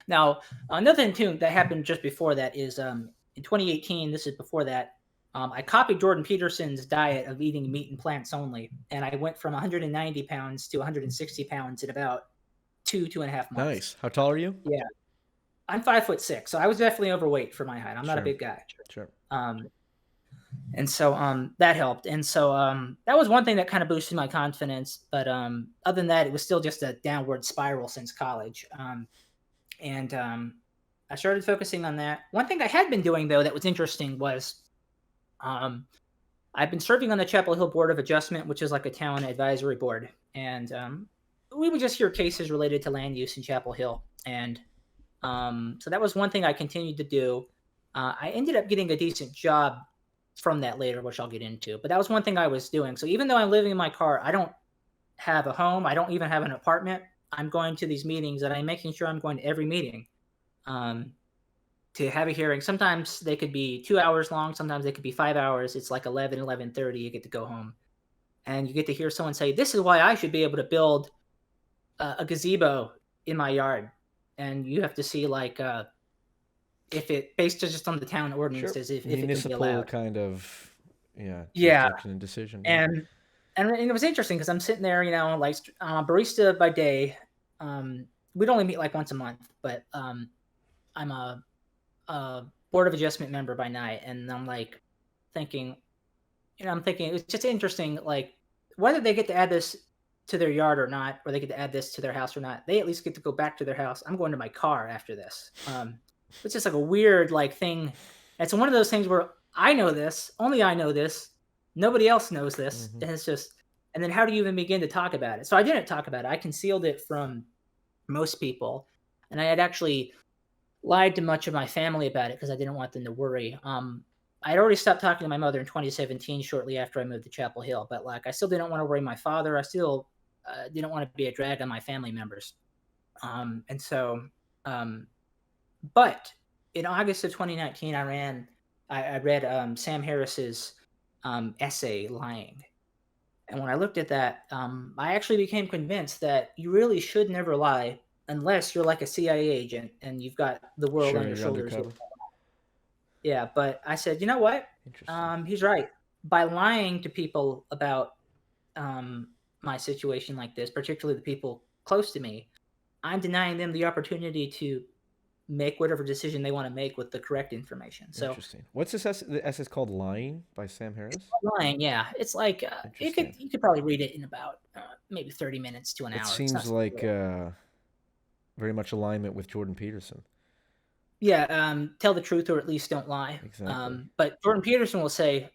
Now, another thing too that happened just before that is in 2018. This is before that. I copied Jordan Peterson's diet of eating meat and plants only, and I went from 190 pounds to 160 pounds in about 2.5 months. Nice. How tall are you? Yeah, I'm 5'6", so I was definitely overweight for my height. I'm not a Sure. big guy. Sure. And so that helped. And so that was one thing that kind of boosted my confidence. But other than that, it was still just a downward spiral since college. And I started focusing on that. One thing I had been doing though that was interesting was I've been serving on the Chapel Hill Board of Adjustment, which is like a town advisory board. And we would just hear cases related to land use in Chapel Hill. And so that was one thing I continued to do. I ended up getting a decent job from that later, which I'll get into. But that was one thing I was doing. So even though I'm living in my car, I don't have a home. I don't even have an apartment. I'm going to these meetings, and I'm making sure I'm going to every meeting to have a hearing. Sometimes they could be 2 hours long. Sometimes they could be 5 hours. It's like 11:30. You get to go home, and you get to hear someone say, "This is why I should be able to build a gazebo in my yard." And you have to see like if it based just on the town ordinances, if it can be Municipal allowed. kind of, yeah, Yeah, jurisdiction and decision. Yeah. and it was interesting because I'm sitting there, like I'm a barista by day. We'd only meet like once a month, but I'm a board of adjustment member by night, and I'm like thinking, I'm thinking it's just interesting, like whether they get to add this to their yard or not, or they get to add this to their house or not, they at least get to go back to their house. I'm going to my car after this. It's just like a weird like thing. It's one of those things where I know this, only I know this, nobody else knows this. Mhm. And it's just, and then how do you even begin to talk about it? So I didn't talk about it. I concealed it from most people, and I had actually lied to much of my family about it because I didn't want them to worry. I had already stopped talking to my mother in 2017, shortly after I moved to Chapel Hill, but like I still didn't want to worry my father. I still didn't want to be a drag on my family members. And so, but in August of 2019, I read Sam Harris's essay, Lying. And when I looked at that, I actually became convinced that you really should never lie unless you're like a CIA agent and you've got the world Sure, on your you're shoulders. undercover. Yeah, but I said, you know what? Interesting. He's right. By lying to people about my situation like this, particularly the people close to me, I'm denying them the opportunity to make whatever decision they want to make with the correct information. So Interesting. What's this essay? The essay's called "Lying" by Sam Harris. lying, yeah, it's like Interesting. you could probably read it in about maybe 30 minutes to an It hour. It's not seems super like long. very much alignment with Jordan Peterson. Yeah, tell the truth or at least don't lie. Exactly. But Jordan Peterson will say,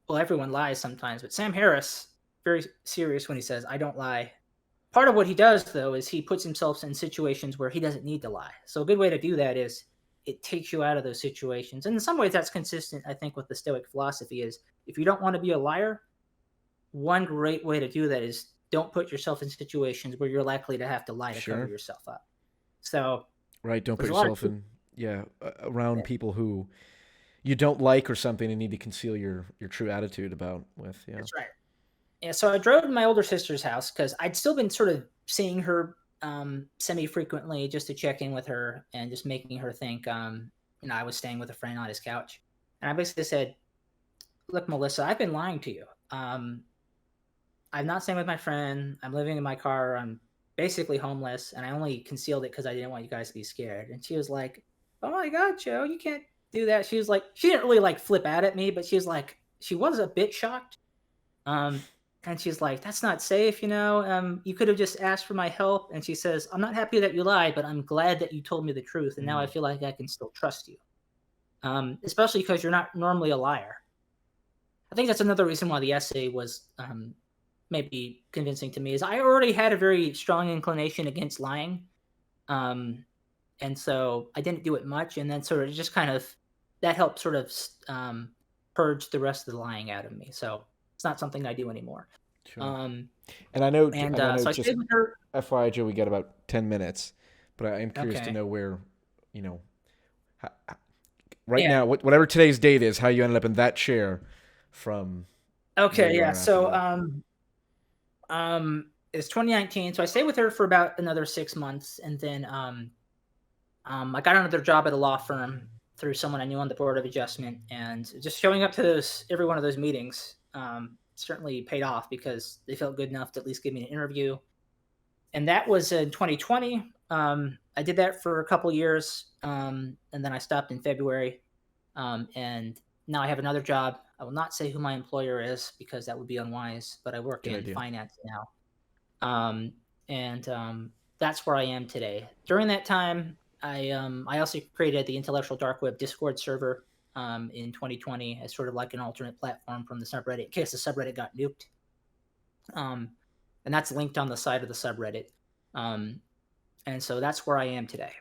well, everyone lies sometimes, but Sam Harris very serious when he says, I don't lie. part of what he does, though, is he puts himself in situations where he doesn't need to lie. So a good way to do that is it takes you out of those situations. And in some ways, that's consistent, I think, with the Stoic philosophy is if you don't want to be a liar, one great way to do that is don't put yourself in situations where you're likely to have to lie to cover Sure. yourself up. So Right. Don't put there's a lot of yourself in, yeah, around yeah, people who you don't like or something and need to conceal your true attitude about with. Yeah. that's right. Yeah, so I drove to my older sister's house because I'd still been sort of seeing her semi frequently just to check in with her and just making her think I was staying with a friend on his couch. And I basically said, "Look, Melissa, I've been lying to you. I'm not staying with my friend. I'm living in my car. I'm basically homeless, and I only concealed it because I didn't want you guys to be scared." And she was like, "Oh my God, Joe, you can't do that." She was like, she didn't really like flip out at me, but she was like, she was a bit shocked. Um, and she's like, "That's not safe, you know. You could have just asked for my help." And she says, "I'm not happy that you lied, but I'm glad that you told me the truth, and now I Mm. feel like I can still trust you. Especially because you're not normally a liar." I think that's another reason why the essay was maybe convincing to me is I already had a very strong inclination against lying, um, and so I didn't do it much, and then sort of just kind of that helped sort of purge the rest of the lying out of me. So it's not something I do anymore. Sure. Um, And I know, and and I know, so I just stayed with her. FYI, Joe, we got about 10 minutes, but I am curious to Okay. know where, you know, right Yeah. now, whatever today's date is, how you ended up in that chair from where Okay. you Yeah. are after So that. it's 2019. So I stayed with her for about another 6 months, and then I got another job at a law firm through someone I knew on the board of adjustment, and just showing up to every one of those meetings certainly paid off because they felt good enough to at least give me an interview. And that was in 2020. I did that for a couple years, and then I stopped in February. And now I have another job. I will not say who my employer is because that would be unwise, but I work Good in idea. finance now. And that's where I am today. During that time, I also created the Intellectual Dark Web Discord server in 2020 as sort of like an alternate platform from the subreddit in case the subreddit got nuked. Um, and that's linked on the side of the subreddit. Um, and so that's where I am today.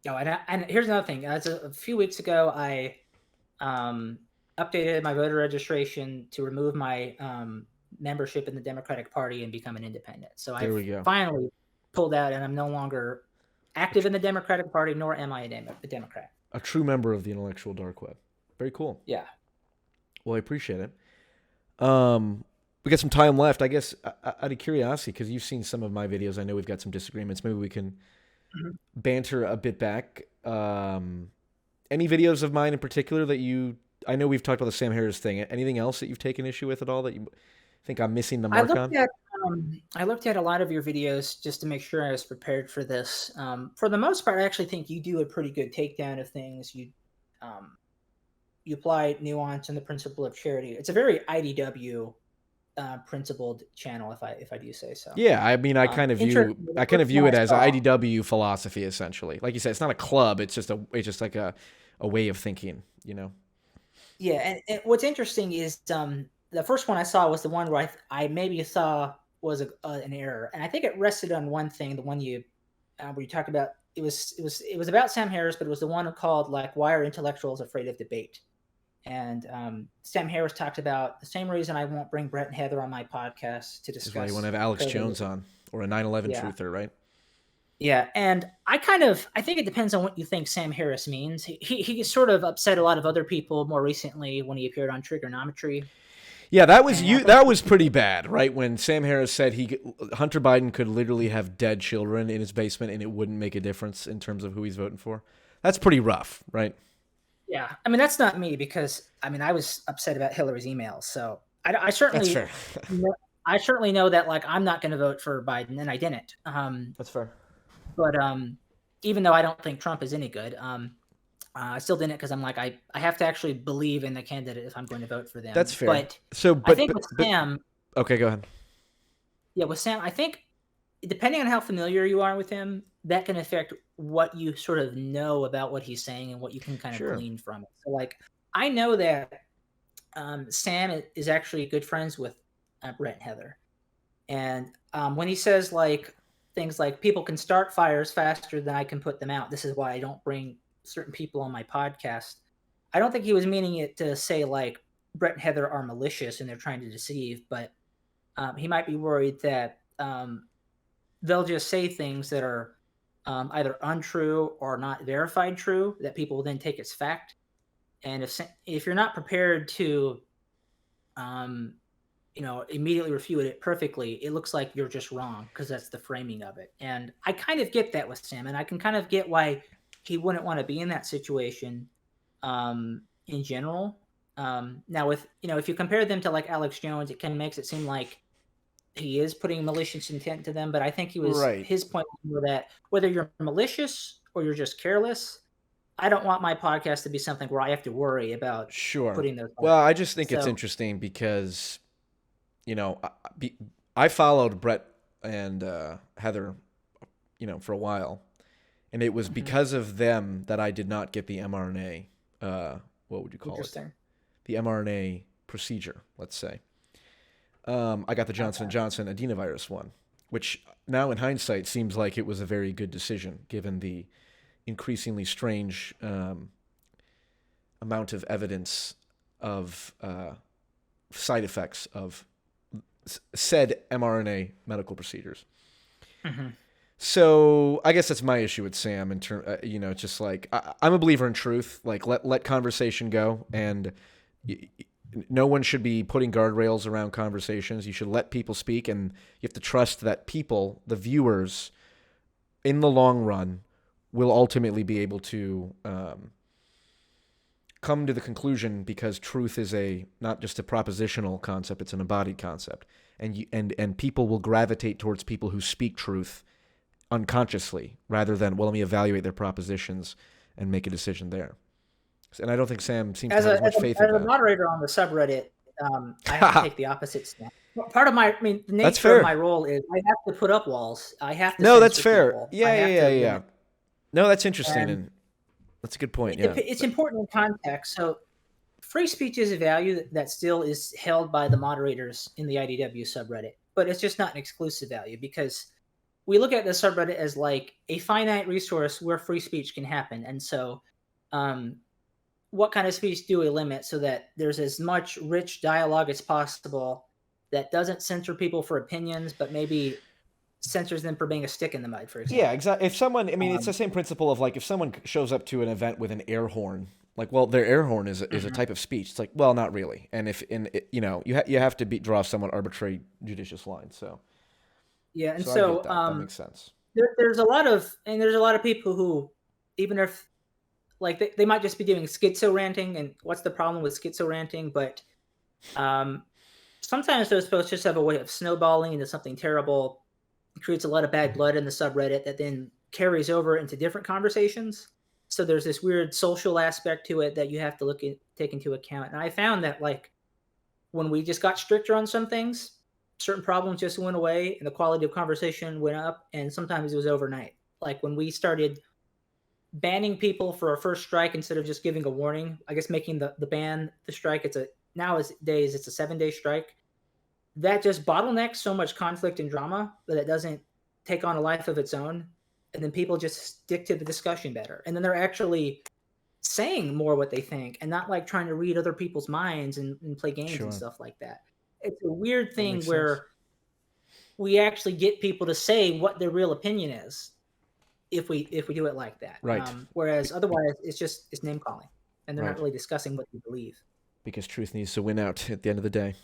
Oh, and here's another thing. As a few weeks ago, I um, updated my voter registration to remove my membership in the Democratic Party and become an independent. So There I've we go. finally pulled out, and I'm no longer A, active tr- in the Democratic Party, nor am I a Democrat. a true member of the intellectual dark web. Very cool. Yeah. Well, I appreciate it. We got some time left. I guess out of curiosity, because you've seen some of my videos, I know we've got some disagreements. Maybe we can Mhm. banter a bit back. Any videos of mine in particular that you? I know we've talked about the Sam Harris thing. Anything else that you've taken issue with at all that you think I'm missing the I mark looked on? at I looked at a lot of your videos just to make sure I was prepared for this. For the most part, I actually think you do a pretty good takedown of things. Um, you apply nuance and the principle of charity. It's a very IDW principled channel, if I do say so. Yeah, I mean, Interesting. The I kind first of view one it I as saw, IDW philosophy essentially. Like you said, it's not a club. It's just like a way of thinking. You know. yeah, and what's interesting is the first one I saw was the one where I maybe saw was an error, and I think it rested on one thing, the one you where you talked about it was about Sam Harris, but it was the one called like why are intellectuals afraid of debate? And Sam Harris talked about the same reason I won't bring Brett and Heather on my podcast to Is why you want to discuss have Alex COVID. Jones on or a 9/11 Yeah, truther, right? yeah, and I think it depends on what you think Sam Harris means. He sort of upset a lot of other people more recently when he appeared on Trigonometry, Yeah, that was and I you. think That was pretty bad, right? When Sam Harris said Hunter Biden could literally have dead children in his basement and it wouldn't make a difference in terms of who he's voting for. That's pretty rough, right? yeah, I mean that's not me because I mean I was upset about Hillary's emails, so I That's fair. certainly I certainly know that like I'm not going to vote for Biden, and I didn't. That's fair. But even though I don't think Trump is any good, I still didn't because I'm like I have to actually believe in the candidate if I'm going to vote for That's them. fair. But So, I think with but Sam, okay, go ahead. yeah, with Sam, I think depending on how familiar you are with him, that can affect what you sort of know about what he's saying and what you can kind of Sure. glean from it. So like I know that Sam is actually good friends with Brett and Heather. And when he says like things like people can start fires faster than I can put them out, this is why I don't bring certain people on my podcast. I don't think he was meaning it to say like Brett and Heather are malicious and they're trying to deceive, but he might be worried that they'll just say things that are either untrue or not verified true that people will then take as fact. And if you're not prepared to um, immediately refute it perfectly, it looks like you're just wrong because that's the framing of it. And I kind of get that with Sam, and I can kind of get why he wouldn't want to be in that situation in general. Now, with if you compare them to like Alex Jones, it kind of makes it seem like he is putting malicious intent to them. But I think Right. his point was that whether you're malicious or you're just careless, I don't want my podcast to be something where I have to worry about Sure. putting those. Well, I just think it's So. interesting because, you know, I followed Brett and Heather, for a while, and it was Mhm. because of them that I did not get the mRNA. What would you call it? Interesting. The mRNA procedure, let's say. I got the Johnson& Okay. Johnson adenovirus one, which now in hindsight seems like it was a very good decision given the increasingly strange amount of evidence of side effects of said mRNA medical procedures. Mhm. So I guess that's my issue with Sam. It's just like I'm a believer in truth. Like let conversation go, and no one should be putting guardrails around conversations. You should let people speak, and you have to trust that people, the viewers, in the long run, will ultimately be able to come to the conclusion because truth is not just a propositional concept; it's an embodied concept, and people will gravitate towards people who speak truth unconsciously rather than let me evaluate their propositions and make a decision there. And I don't think Sam seems to As have a as as much faith a, in as a that. moderator on the subreddit, I have to take the opposite stance. Part of the That's nature of my fair. role is I have to put up walls. I have to No, that's censor fair. people. I Yeah, yeah, have yeah, to yeah. limit. No, that's interesting, And and that's a good point. Yeah, it's important in context. So free speech is a value that still is held by the moderators in the IDW subreddit, but it's just not an exclusive value because we look at the subreddit as like a finite resource where free speech can happen. And so um, what kind of speech do we limit so that there's as much rich dialogue as possible that doesn't censor people for opinions, but maybe censors them for being a stick in the mud, for yeah, example. exactly. If someone, I mean, it's the Um, same principle of like if someone shows up to an event with an air horn, like, well, their air horn is a mhm. type of speech. It's like, well, not really. And if in you have to draw somewhat arbitrary judicious lines. Yeah, and So I get so that. That makes sense. there's a lot of people who, even if like they might just be doing schizo ranting, and what's the problem with schizo ranting? But um, sometimes those posts just have a way of snowballing into something terrible. It creates a lot of bad blood in the subreddit that then carries over into different conversations. So there's this weird social aspect to it that you have to take into account. And I found that like when we just got stricter on some things, certain problems just went away and the quality of conversation went up. And sometimes it was overnight. Like when we started banning people for a first strike instead of just giving a warning, I guess making the ban the strike, nowadays it's a 7-day strike. That just bottlenecks so much conflict and drama that it doesn't take on a life of its own. And then people just stick to the discussion better. And then they're actually saying more what they think and not like trying to read other people's minds and play games and Sure, stuff like that. It's a weird that thing makes sense. where we actually get people to say what their real opinion is if we do it like that. Right, Whereas otherwise, it's name calling, and they're not right. really discussing what they believe. Because truth needs to win out at the end of the day.